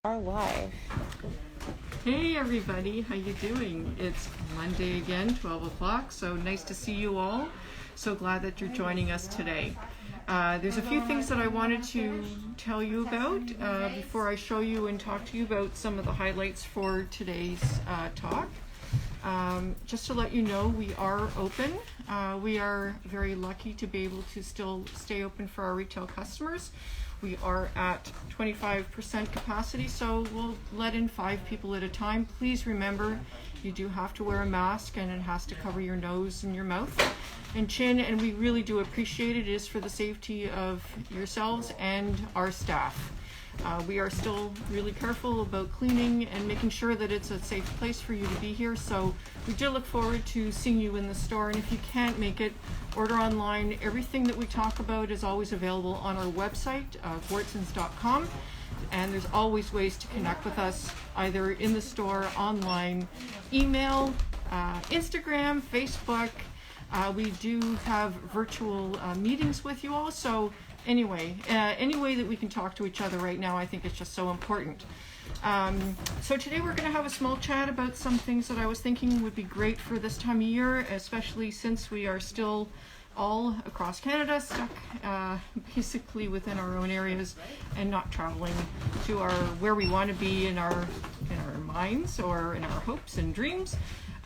Our live. Hey everybody, how you doing? It's Monday again, 12 o'clock, so nice to see you all. So glad that you're joining us today. There's a few things that I wanted to tell you about before I show you and talk to you about some of the highlights for today's talk. Just to let you know, we are open. We are very lucky to be able to still stay open for our retail customers. We are at 25% capacity, so we'll let in 5 people at a time. Please remember, you do have to wear a mask and it has to cover your nose and your mouth and chin, and we really do appreciate it. It is for the safety of yourselves and our staff. We are still really careful about cleaning and making sure that it's a safe place for you to be here. So we do look forward to seeing you in the store. And if you can't make it, order online. Everything that we talk about is always available on our website, gortsons.com. And there's always ways to connect with us, either in the store, online, email, Instagram, Facebook. We do have virtual meetings with you all. So anyway, any way that we can talk to each other right now, I think it's just so important. So today we're going to have a small chat about some things that I was thinking would be great for this time of year, especially since we are still all across Canada stuck basically within our own areas and not traveling to where we want to be in our minds or in our hopes and dreams.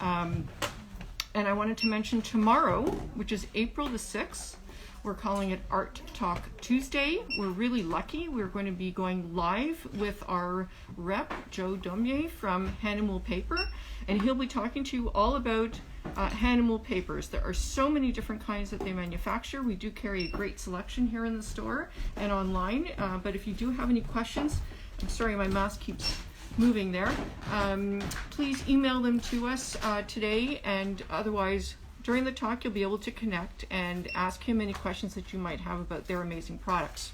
And I wanted to mention tomorrow, which is April the 6th, we're calling it Art Talk Tuesday. We're really lucky. We're going to be going live with our rep, Joe Domier from Hanimal Paper, and he'll be talking to you all about Hanimal papers. There are so many different kinds that they manufacture. We do carry a great selection here in the store and online, but if you do have any questions, I'm sorry my mouse keeps moving there, please email them to us today, and otherwise during the talk, you'll be able to connect and ask him any questions that you might have about their amazing products.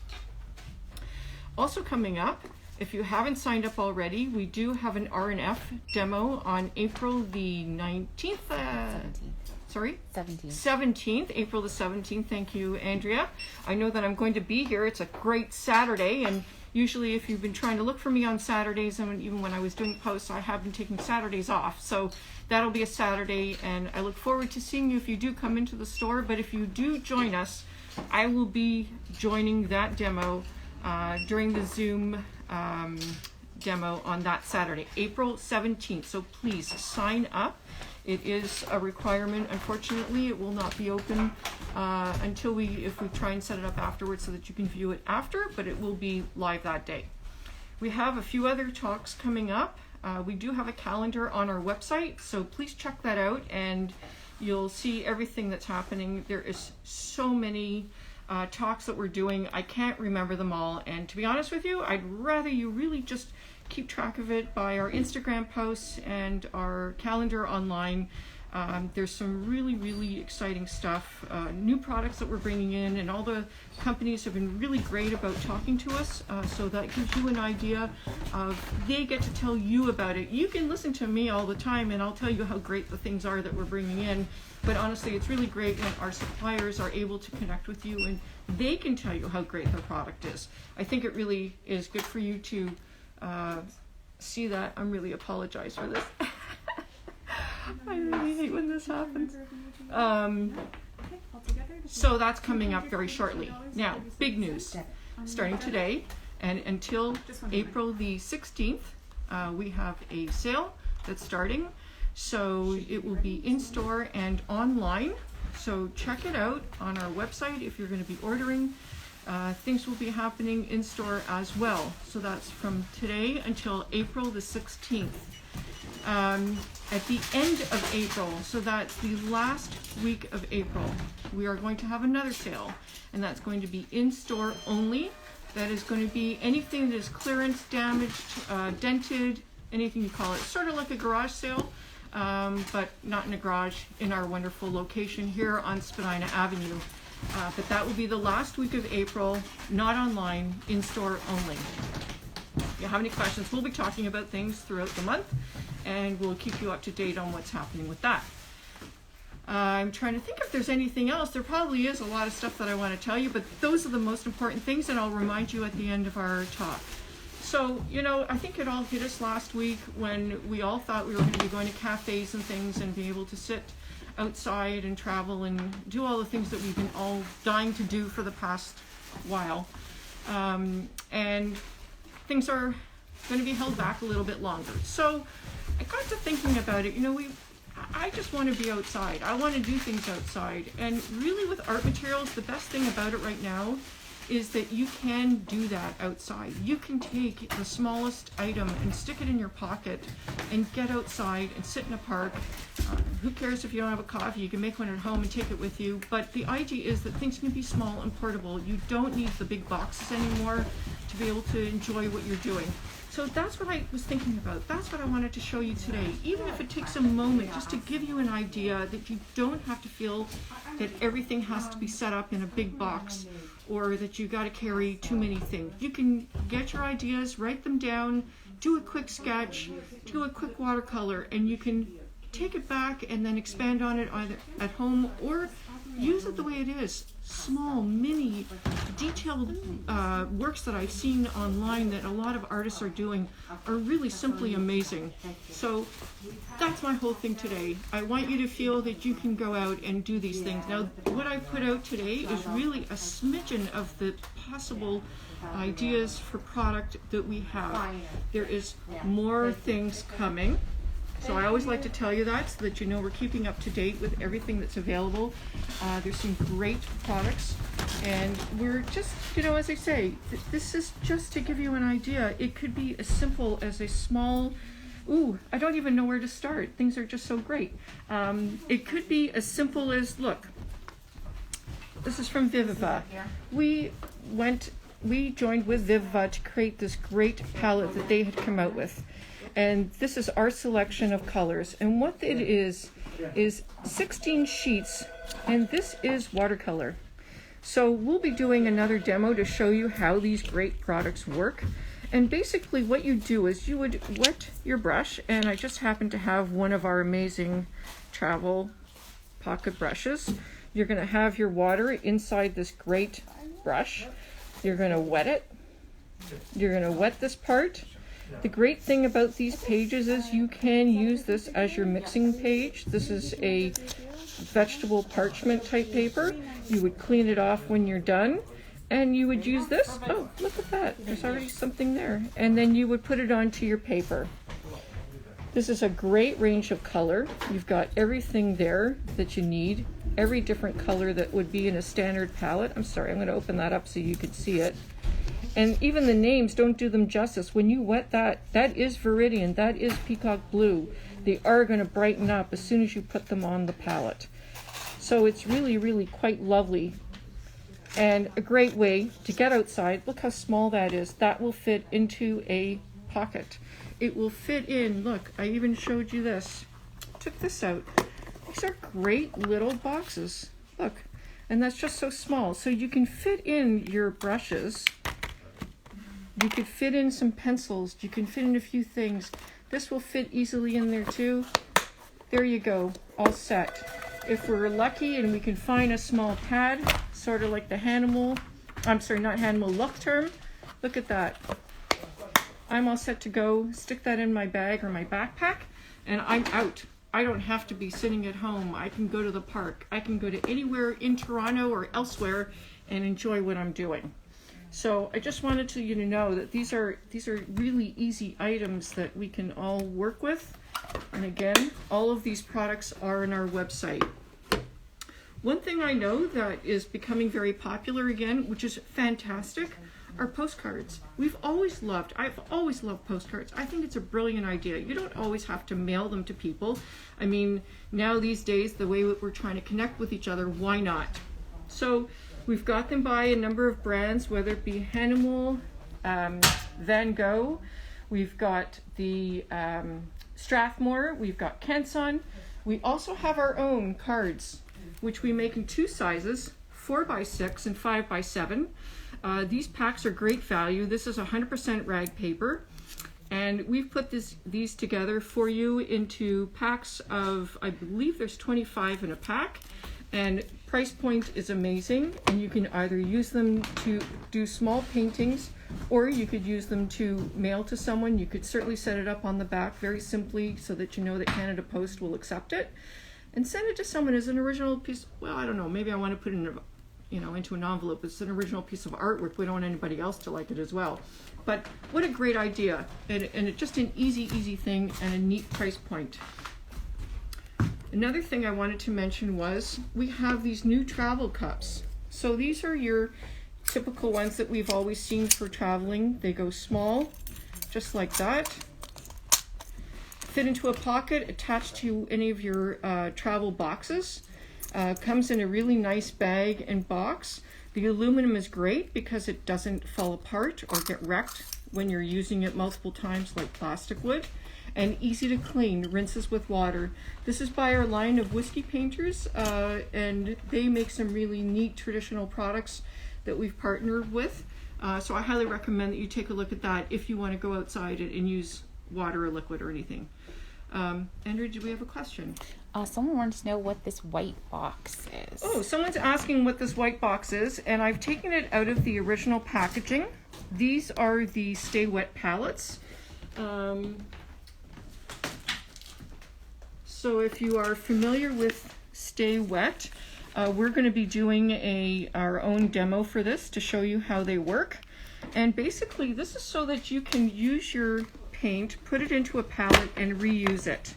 Also coming up, if you haven't signed up already, we do have an R&F demo on April the 19th. 17th, April the 17th. Thank you, Andrea. I know that I'm going to be here. It's a great Saturday, and usually if you've been trying to look for me on Saturdays, and even when I was doing posts, I have been taking Saturdays off. So that'll be a Saturday, and I look forward to seeing you if you do come into the store. But if you do join us, I will be joining that demo during the Zoom demo on that Saturday, April 17th. So please sign up. It is a requirement. Unfortunately, it will not be open until if we try and set it up afterwards so that you can view it after, but it will be live that day. We have a few other talks coming up. We do have a calendar on our website, so please check that out and you'll see everything that's happening. There is so many talks that we're doing. I can't remember them all, and to be honest with you, I'd rather you really just keep track of it by our Instagram posts and our calendar online. There's some really, really exciting stuff, new products that we're bringing in, and all the companies have been really great about talking to us, so that gives you an idea of, they get to tell you about it. You can listen to me all the time and I'll tell you how great the things are that we're bringing in, but honestly it's really great when our suppliers are able to connect with you and they can tell you how great their product is. I think it really is good for you to see that. I'm really apologize for this. I really hate when this happens. So that's coming up very shortly. Now, big news. Starting today and until April the 16th, we have a sale that's starting. So it will be in store and online. So check it out on our website if you're going to be ordering. Things will be happening in store as well. So that's from today until April the 16th. At the end of April, so that's the last week of April, we are going to have another sale, and that's going to be in store only. That is going to be anything that is clearance, damaged, dented, anything you call it, sort of like a garage sale, but not in a garage, in our wonderful location here on Spadina Avenue. But that will be the last week of April, not online, in store only. If you have any questions, we'll be talking about things throughout the month, and we'll keep you up to date on what's happening with that. I'm trying to think if there's anything else. There probably is a lot of stuff that I want to tell you, but those are the most important things, and I'll remind you at the end of our talk. So, you know, I think it all hit us last week when we all thought we were going to be going to cafes and things and be able to sit outside and travel and do all the things that we've been all dying to do for the past while. And things are going to be held back a little bit longer. So I got to thinking about it. You know, I just want to be outside. I want to do things outside. And really with art materials, the best thing about it right now is that you can do that outside. You can take the smallest item and stick it in your pocket and get outside and sit in a park. Who cares if you don't have a coffee? You can make one at home and take it with you. But the idea is that things can be small and portable. You don't need the big boxes anymore to be able to enjoy what you're doing. So that's what I was thinking about. That's what I wanted to show you today. Even if it takes a moment just to give you an idea that you don't have to feel that everything has to be set up in a big box or that you got to carry too many things. You can get your ideas, write them down, do a quick sketch, do a quick watercolor, and you can take it back and then expand on it either at home or use it the way it is. Small, mini, detailed works that I've seen online that a lot of artists are doing are really simply amazing. So that's my whole thing today. I want you to feel that you can go out and do these things. Now, what I put out today is really a smidgen of the possible ideas for product that we have. There is more things coming. So I always like to tell you that so that you know we're keeping up to date with everything that's available. There's some great products, and we're just, you know, as I say, this is just to give you an idea. It could be as simple as a small, I don't even know where to start. Things are just so great. It could be as simple as, look, this is from Viva. We joined with Viva to create this great palette that they had come out with. And this is our selection of colors. And what it is 16 sheets, and this is watercolor. So we'll be doing another demo to show you how these great products work. And basically what you do is you would wet your brush, and I just happen to have one of our amazing travel pocket brushes. You're going to have your water inside this great brush. You're going to wet it. You're going to wet this part. The great thing about these pages is you can use this as your mixing page. This is a vegetable parchment type paper. You would clean it off when you're done, and you would use this. Oh, look at that. There's already something there. And then you would put it onto your paper. This is a great range of color. You've got everything there that you need. Every different color that would be in a standard palette. I'm sorry, I'm going to open that up so you can see it. And even the names don't do them justice. When you wet that, that is Viridian, that is Peacock Blue. They are going to brighten up as soon as you put them on the palette. So it's really, really quite lovely. And a great way to get outside. Look how small that is. That will fit into a pocket. It will fit in, look, I even showed you this. Took this out. These are great little boxes. Look, and that's just so small. So you can fit in your brushes. You could fit in some pencils. You can fit in a few things. This will fit easily in there too. There you go, all set. If we're lucky and we can find a small pad, sort of like the Hanimal, I'm sorry, not Hanimal, Luchterm. Look at that. I'm all set to go. Stick that in my bag or my backpack, and I'm out. I don't have to be sitting at home. I can go to the park. I can go to anywhere in Toronto or elsewhere and enjoy what I'm doing. So I just wanted you to know that these are really easy items that we can all work with. And again, all of these products are on our website. One thing I know that is becoming very popular again, which is fantastic, are postcards. I've always loved postcards. I think it's a brilliant idea. You don't always have to mail them to people. I mean, now these days, the way we're trying to connect with each other, why not? So we've got them by a number of brands, whether it be Hanimal, Van Gogh, we've got the Strathmore, we've got Canson. We also have our own cards, which we make in two sizes, 4x6 and 5x7. These packs are great value. This is 100% rag paper. And we've put these together for you into packs of, I believe there's 25 in a pack. And price point is amazing, and you can either use them to do small paintings, or you could use them to mail to someone. You could certainly set it up on the back very simply so that you know that Canada Post will accept it, and send it to someone as an original piece. Well, I don't know, maybe I want to put it in into an envelope. It's an original piece of artwork. We don't want anybody else to like it as well. But what a great idea, and it's just an easy thing and a neat price point. Another thing I wanted to mention was we have these new travel cups. So these are your typical ones that we've always seen for traveling. They go small, just like that. Fit into a pocket attached to any of your travel boxes. Comes in a really nice bag and box. The aluminum is great because it doesn't fall apart or get wrecked when you're using it multiple times like plastic would. And easy to clean, rinses with water. This is by our line of whiskey painters, and they make some really neat traditional products that we've partnered with. So I highly recommend that you take a look at that if you want to go outside and use water or liquid or anything. Andrew, do we have a question? Someone wants to know what this white box is. Oh, someone's asking what this white box is, and I've taken it out of the original packaging. These are the Stay Wet palettes. So if you are familiar with Stay Wet, we're going to be doing our own demo for this to show you how they work. And basically this is so that you can use your paint, put it into a palette, and reuse it.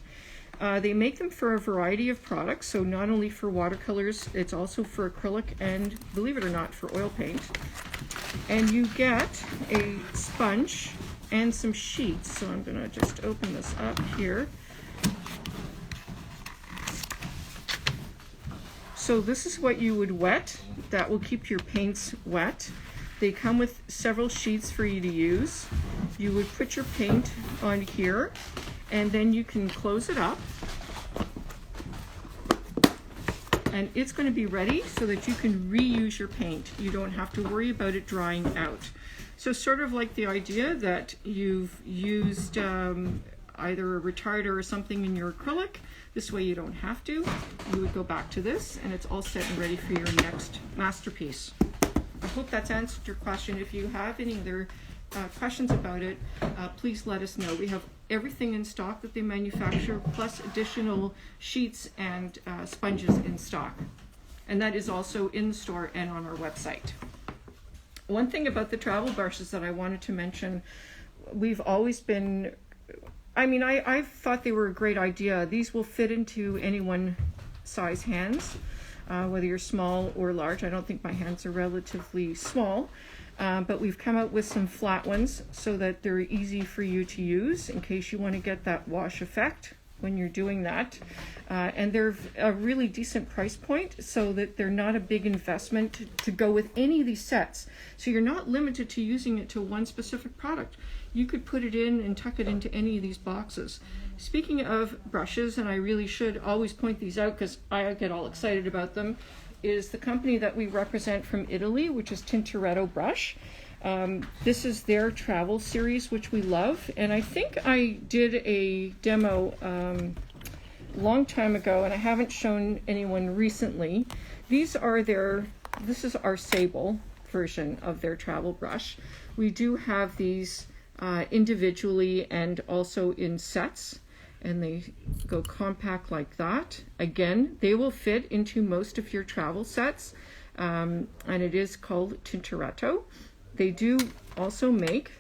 They make them for a variety of products, so not only for watercolors, it's also for acrylic and, believe it or not, for oil paint. And you get a sponge and some sheets. So I'm going to just open this up here. So this is what you would wet. That will keep your paints wet. They come with several sheets for you to use. You would put your paint on here, and then you can close it up. And it's going to be ready so that you can reuse your paint. You don't have to worry about it drying out. So sort of like the idea that you've used either a retarder or something in your acrylic. This way you don't have to. You would go back to this, and it's all set and ready for your next masterpiece. I hope that's answered your question. If you have any other questions about it, please let us know. We have everything in stock that they manufacture, plus additional sheets and sponges in stock. And that is also in the store and on our website. One thing about the travel brushes that I wanted to mention, we've always been, I thought they were a great idea. These will fit into any one size hands, whether you're small or large. I don't think my hands are relatively small, but we've come out with some flat ones so that they're easy for you to use in case you want to get that wash effect when you're doing that. And they're a really decent price point so that they're not a big investment to go with any of these sets. So you're not limited to using it to one specific product. You could put it in and tuck it into any of these boxes. Speaking of brushes, and I really should always point these out because I get all excited about them, is the company that we represent from Italy, which is Tinturetto Brush. This is their travel series, which we love. And I think I did a demo a long time ago, and I haven't shown anyone recently. This is our sable version of their travel brush. We do have these individually and also in sets, and they go compact like that. Again, they will fit into most of your travel sets, and it is called Tinturetto. They do also make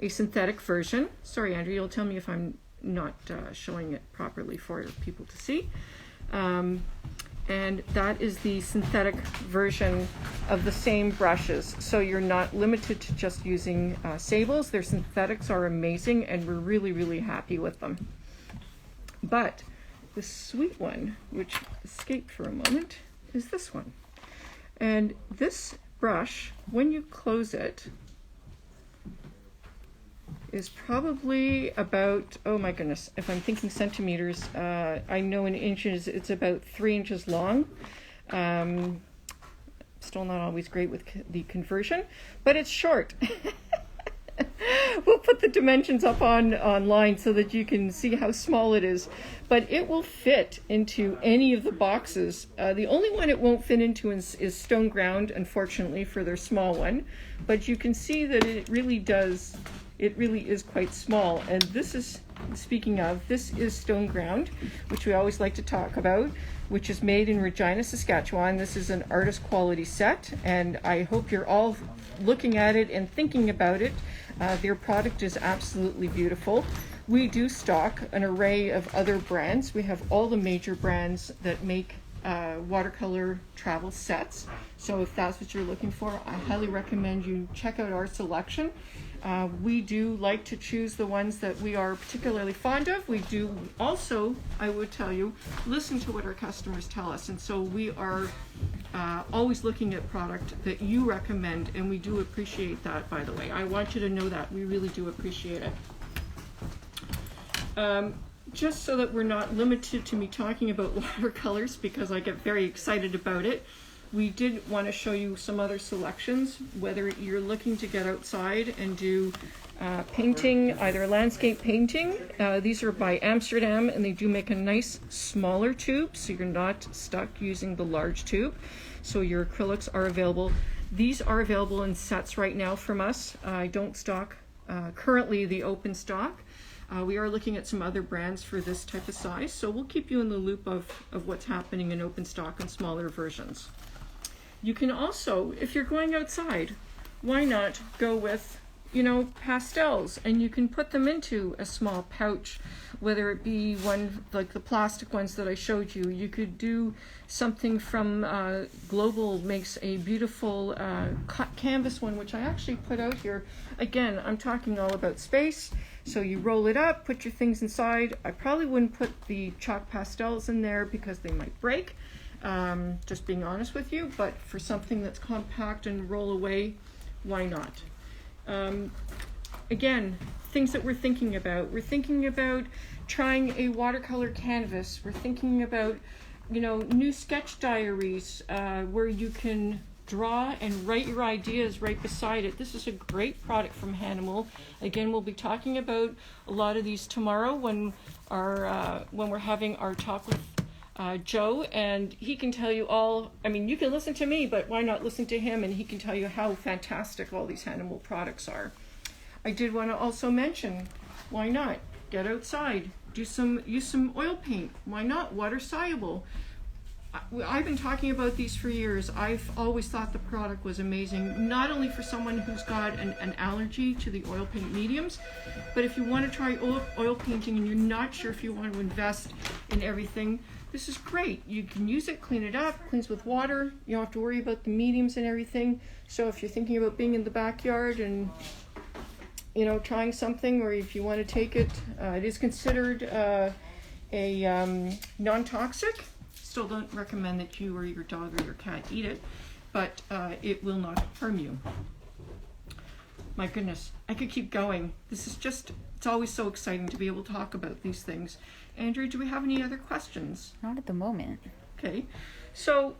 a synthetic version. Sorry, Andrew, you'll tell me if I'm not showing it properly for people to see. And that is the synthetic version of the same brushes. So you're not limited to just using sables. Their synthetics are amazing, and we're really, really happy with them. But the sweet one, which escaped for a moment, is this one. And this brush, when you close it, is probably about, oh my goodness, if I'm thinking centimeters, I know in inches, it's about 3 inches long. Still not always great with the conversion, but it's short. We'll put put the dimensions up online so that you can see how small it is. But it will fit into any of the boxes. The only one it won't fit into is Stoneground, unfortunately, for their small one. But you can see that it really does. It really is quite small. And this is, speaking of, this is Stoneground, which we always like to talk about, which is made in Regina, Saskatchewan. This is an artist quality set, and I hope you're all looking at it and thinking about it. Their product is absolutely beautiful. We do stock an array of other brands. We have all the major brands that make watercolor travel sets. So if that's what you're looking for, I highly recommend you check out our selection. We do like to choose the ones that we are particularly fond of. We do also, I would tell you, listen to what our customers tell us. And so we are always looking at product that you recommend, and we do appreciate that, by the way. I want you to know that. We really do appreciate it. Just so that we're not limited to me talking about watercolors, because I get very excited about it, we did want to show you some other selections, whether you're looking to get outside and do painting, either landscape painting. These are by Amsterdam, and they do make a nice smaller tube, so you're not stuck using the large tube. So your acrylics are available. These are available in sets right now from us. I don't stock currently the open stock. We are looking at some other brands for this type of size, so we'll keep you in the loop of what's happening in open stock and smaller versions. You can also, if you're going outside, why not go with, pastels, and you can put them into a small pouch, whether it be one like the plastic ones that I showed you. You could do something from Global makes a beautiful canvas one, which I actually put out here. Again, I'm talking all about space. So you roll it up, put your things inside. I probably wouldn't put the chalk pastels in there because they might break. Just being honest with you, but for something that's compact and roll away, why not? Again, things that we're thinking about. We're thinking about trying a watercolor canvas. We're thinking about, new sketch diaries where you can draw and write your ideas right beside it. This is a great product from Hanimal. Again, we'll be talking about a lot of these tomorrow when we're having our talk with Joe, and he can tell you all. I mean, you can listen to me, but why not listen to him, and he can tell you how fantastic all these Hanimal products are. I did want to also mention, why not get outside, use some oil paint. Why not? Water soluble. I've been talking about these for years. I've always thought the product was amazing, not only for someone who's got an allergy to the oil paint mediums, but if you want to try oil painting and you're not sure if you want to invest in everything, this is great. You can use it, clean it up, cleans with water. You don't have to worry about the mediums and everything. So if you're thinking about being in the backyard and trying something, or if you want to take it, it is considered a non-toxic. Still don't recommend that you or your dog or your cat eat it, but it will not harm you. My goodness, I could keep going. This is just, it's always so exciting to be able to talk about these things. Andrew, do we have any other questions? Not at the moment. Okay, so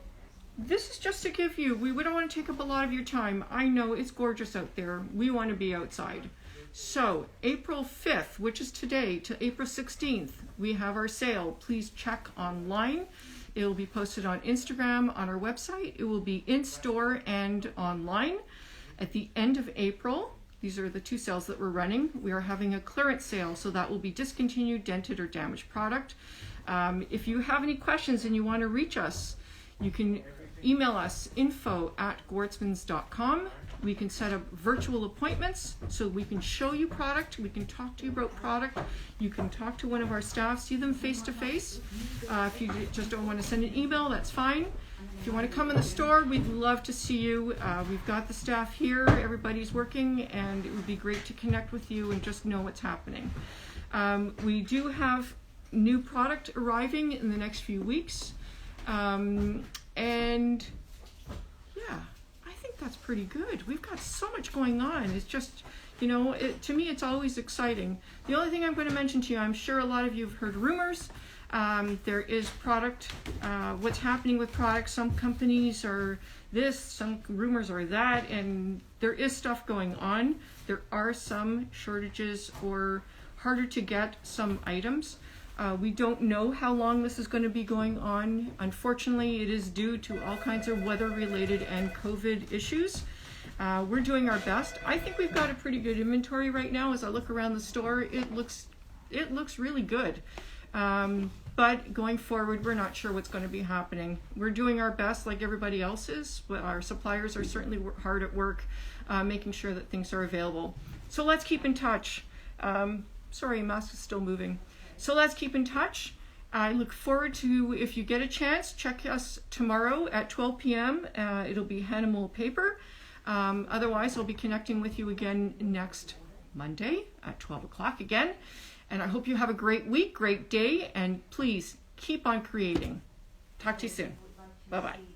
this is just to give you, we don't want to take up a lot of your time. I know it's gorgeous out there. We want to be outside. So April 5th, which is today, to April 16th, we have our sale. Please check online. It will be posted on Instagram, on our website. It will be in store and online. At the end of April, these are the two sales that we're running. We are having a clearance sale, so that will be discontinued, dented, or damaged product. If you have any questions and you want to reach us, you can email us info@gortzmans.com. We can set up virtual appointments so we can show you product. We can talk to you about product. You can talk to one of our staff, see them face to face. If you just don't want to send an email, that's fine. If you want to come in the store, we'd love to see you. We've got the staff here. Everybody's working, and it would be great to connect with you and just know what's happening. We do have new product arriving in the next few weeks. And yeah, I think that's pretty good. We've got so much going on. It's just, to me, it's always exciting. The only thing I'm going to mention to you, I'm sure a lot of you have heard rumors There is product, what's happening with products. Some companies are this, some rumors are that, and there is stuff going on. There are some shortages or harder to get some items. We don't know how long this is going to be going on. Unfortunately, it is due to all kinds of weather-related and COVID issues. We're doing our best. I think we've got a pretty good inventory right now. As I look around the store, it looks really good. But going forward, we're not sure what's going to be happening. We're doing our best like everybody else is, but our suppliers are certainly hard at work making sure that things are available. So let's keep in touch. Sorry, mask is still moving. So let's keep in touch. I look forward to, if you get a chance, check us tomorrow at 12 p.m. It'll be Hanimal Paper. Otherwise, I'll be connecting with you again next Monday at 12 o'clock again. And I hope you have a great week, great day, and please keep on creating. Talk to you soon. Bye-bye.